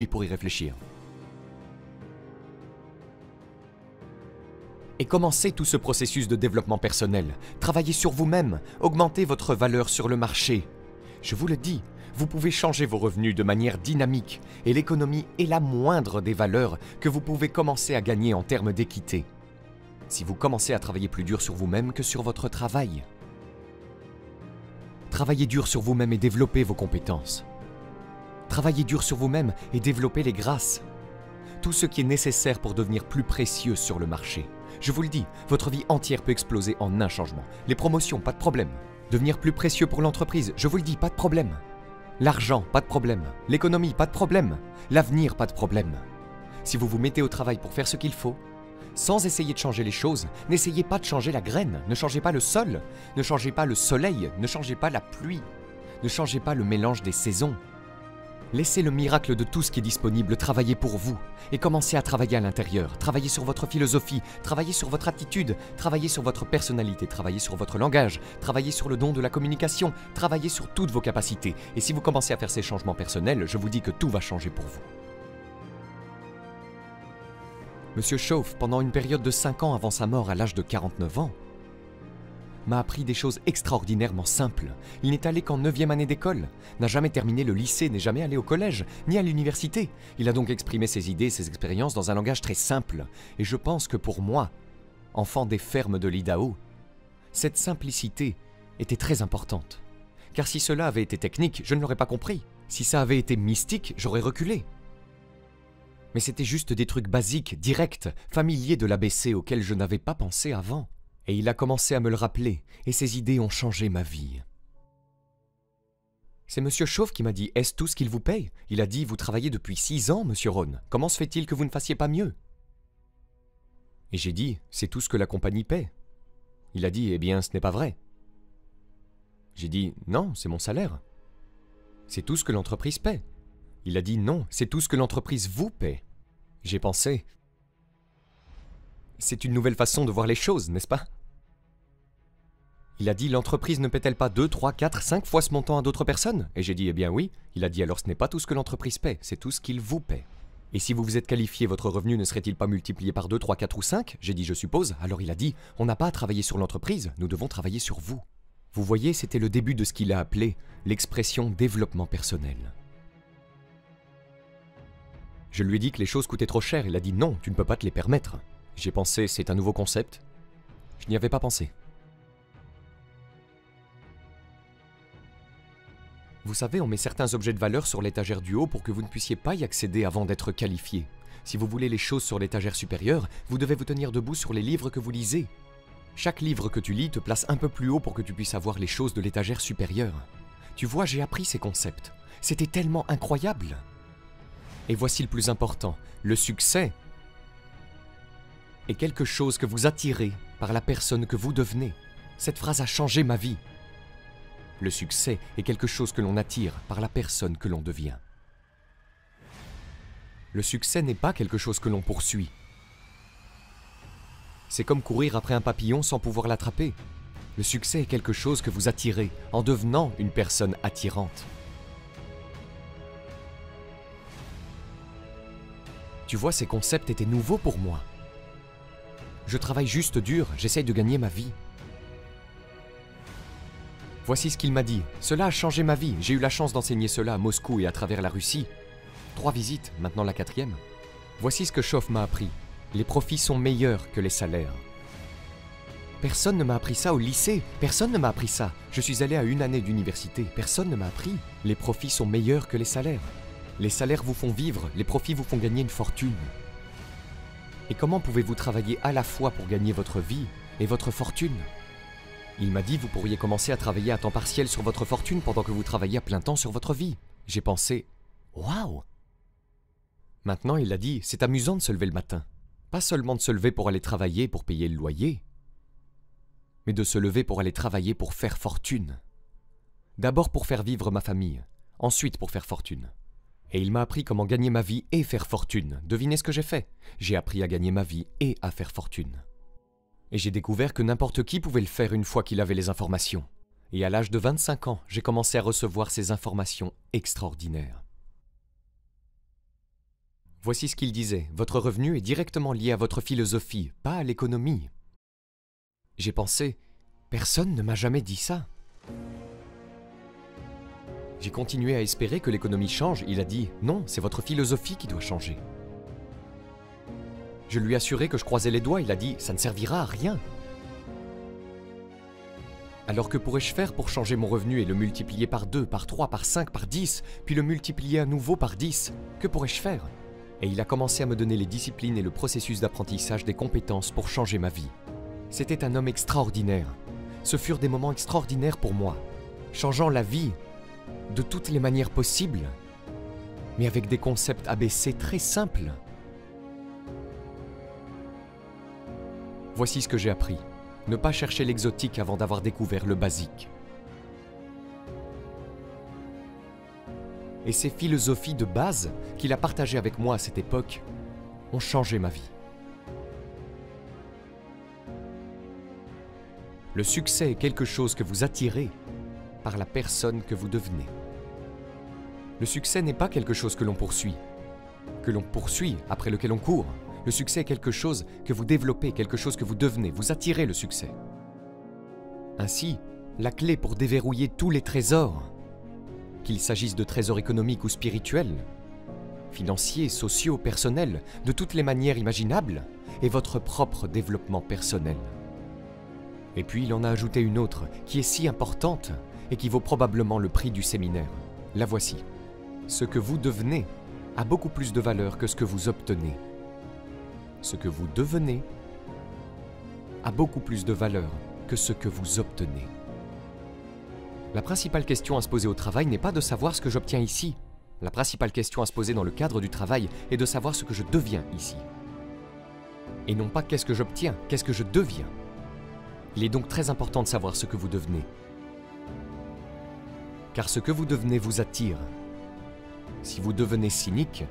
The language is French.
pour y réfléchir. Et commencez tout ce processus de développement personnel. Travaillez sur vous-même, augmentez votre valeur sur le marché. Je vous le dis, vous pouvez changer vos revenus de manière dynamique et l'économie est la moindre des valeurs que vous pouvez commencer à gagner en termes d'équité. Si vous commencez à travailler plus dur sur vous-même que sur votre travail. Travaillez dur sur vous-même et développez vos compétences. Travaillez dur sur vous-même et développez les grâces. Tout ce qui est nécessaire pour devenir plus précieux sur le marché. Je vous le dis, votre vie entière peut exploser en un changement. Les promotions, pas de problème. Devenir plus précieux pour l'entreprise, je vous le dis, pas de problème. L'argent, pas de problème. L'économie, pas de problème. L'avenir, pas de problème. Si vous vous mettez au travail pour faire ce qu'il faut, sans essayer de changer les choses, n'essayez pas de changer la graine, ne changez pas le sol, ne changez pas le soleil, ne changez pas la pluie, ne changez pas le mélange des saisons. Laissez le miracle de tout ce qui est disponible travailler pour vous et commencez à travailler à l'intérieur. Travaillez sur votre philosophie, travaillez sur votre attitude, travaillez sur votre personnalité, travaillez sur votre langage, travaillez sur le don de la communication, travaillez sur toutes vos capacités. Et si vous commencez à faire ces changements personnels, je vous dis que tout va changer pour vous. Monsieur Schauff, pendant une période de 5 ans avant sa mort à l'âge de 49 ans, m'a appris des choses extraordinairement simples. Il n'est allé qu'en 9e année d'école, n'a jamais terminé le lycée, n'est jamais allé au collège, ni à l'université. Il a donc exprimé ses idées, ses expériences dans un langage très simple. Et je pense que pour moi, enfant des fermes de l'Idaho, cette simplicité était très importante. Car si cela avait été technique, je ne l'aurais pas compris. Si ça avait été mystique, j'aurais reculé. Mais c'était juste des trucs basiques, directs, familiers de l'ABC auxquels je n'avais pas pensé avant. Et il a commencé à me le rappeler, et ses idées ont changé ma vie. C'est Monsieur Schauff qui m'a dit « Est-ce tout ce qu'il vous paye ?» Il a dit « Vous travaillez depuis 6 ans, Monsieur Rohn. Comment se fait-il que vous ne fassiez pas mieux ?» Et j'ai dit « C'est tout ce que la compagnie paie. » Il a dit « Eh bien, ce n'est pas vrai. » J'ai dit « Non, c'est mon salaire. » C'est tout ce que l'entreprise paie. Il a dit « Non, c'est tout ce que l'entreprise vous paie. » J'ai pensé « C'est une nouvelle façon de voir les choses, n'est-ce pas ?» Il a dit « L'entreprise ne paie-t-elle pas 2, 3, 4, 5 fois ce montant à d'autres personnes ?» Et j'ai dit « Eh bien oui. » Il a dit « Alors ce n'est pas tout ce que l'entreprise paie, c'est tout ce qu'il vous paie. » Et si vous vous êtes qualifié, votre revenu ne serait-il pas multiplié par 2, 3, 4 ou 5 ? J'ai dit « Je suppose. » Alors il a dit « On n'a pas à travailler sur l'entreprise, nous devons travailler sur vous. » Vous voyez, c'était le début de ce qu'il a appelé l'expression développement personnel. Je lui ai dit que les choses coûtaient trop cher. Il a dit « Non, tu ne peux pas te les permettre. » J'ai pensé « C'est un nouveau concept. » Je n'y avais pas pensé. Vous savez, on met certains objets de valeur sur l'étagère du haut pour que vous ne puissiez pas y accéder avant d'être qualifié. Si vous voulez les choses sur l'étagère supérieure, vous devez vous tenir debout sur les livres que vous lisez. Chaque livre que tu lis te place un peu plus haut pour que tu puisses avoir les choses de l'étagère supérieure. Tu vois, j'ai appris ces concepts. C'était tellement incroyable. Et voici le plus important, le succès est quelque chose que vous attirez par la personne que vous devenez. Cette phrase a changé ma vie. Le succès est quelque chose que l'on attire par la personne que l'on devient. Le succès n'est pas quelque chose que l'on poursuit. C'est comme courir après un papillon sans pouvoir l'attraper. Le succès est quelque chose que vous attirez en devenant une personne attirante. Tu vois, ces concepts étaient nouveaux pour moi. Je travaille juste dur, j'essaye de gagner ma vie. Voici ce qu'il m'a dit. Cela a changé ma vie. J'ai eu la chance d'enseigner cela à Moscou et à travers la Russie. 3 visites, maintenant la 4e. Voici ce que Schauff m'a appris. Les profits sont meilleurs que les salaires. Personne ne m'a appris ça au lycée. Personne ne m'a appris ça. Je suis allé à 1 année d'université. Personne ne m'a appris. Les profits sont meilleurs que les salaires. Les salaires vous font vivre. Les profits vous font gagner une fortune. Et comment pouvez-vous travailler à la fois pour gagner votre vie et votre fortune ? Il m'a dit, vous pourriez commencer à travailler à temps partiel sur votre fortune pendant que vous travaillez à plein temps sur votre vie. J'ai pensé, waouh! Maintenant, il a dit, c'est amusant de se lever le matin. Pas seulement de se lever pour aller travailler pour payer le loyer, mais de se lever pour aller travailler pour faire fortune. D'abord pour faire vivre ma famille, ensuite pour faire fortune. Et il m'a appris comment gagner ma vie et faire fortune. Devinez ce que j'ai fait? J'ai appris à gagner ma vie et à faire fortune. Et j'ai découvert que n'importe qui pouvait le faire une fois qu'il avait les informations. Et à l'âge de 25 ans, j'ai commencé à recevoir ces informations extraordinaires. Voici ce qu'il disait. Votre revenu est directement lié à votre philosophie, pas à l'économie. J'ai pensé, personne ne m'a jamais dit ça. J'ai continué à espérer que l'économie change. Il a dit, non, c'est votre philosophie qui doit changer. Je lui ai assuré que je croisais les doigts. Il a dit, ça ne servira à rien. Alors que pourrais-je faire pour changer mon revenu et le multiplier par 2, par 3, par 5, par 10, puis le multiplier à nouveau par 10? Que pourrais-je faire? Et il a commencé à me donner les disciplines et le processus d'apprentissage des compétences pour changer ma vie. C'était un homme extraordinaire. Ce furent des moments extraordinaires pour moi, changeant la vie de toutes les manières possibles, mais avec des concepts ABC très simples. Voici ce que j'ai appris. Ne pas chercher l'exotique avant d'avoir découvert le basique. Et ces philosophies de base qu'il a partagées avec moi à cette époque ont changé ma vie. Le succès est quelque chose que vous attirez par la personne que vous devenez. Le succès n'est pas quelque chose que l'on poursuit après lequel on court. Le succès est quelque chose que vous développez, quelque chose que vous devenez. Vous attirez le succès. Ainsi, la clé pour déverrouiller tous les trésors, qu'il s'agisse de trésors économiques ou spirituels, financiers, sociaux, personnels, de toutes les manières imaginables, est votre propre développement personnel. Et puis il en a ajouté une autre, qui est si importante et qui vaut probablement le prix du séminaire. La voici. Ce que vous devenez a beaucoup plus de valeur que ce que vous obtenez. Ce que vous devenez a beaucoup plus de valeur que ce que vous obtenez. La principale question à se poser au travail n'est pas de savoir ce que j'obtiens ici. La principale question à se poser dans le cadre du travail est de savoir ce que je deviens ici. Et non pas qu'est-ce que j'obtiens, qu'est-ce que je deviens. Il est donc très important de savoir ce que vous devenez. Car ce que vous devenez vous attire. Si vous devenez cynique,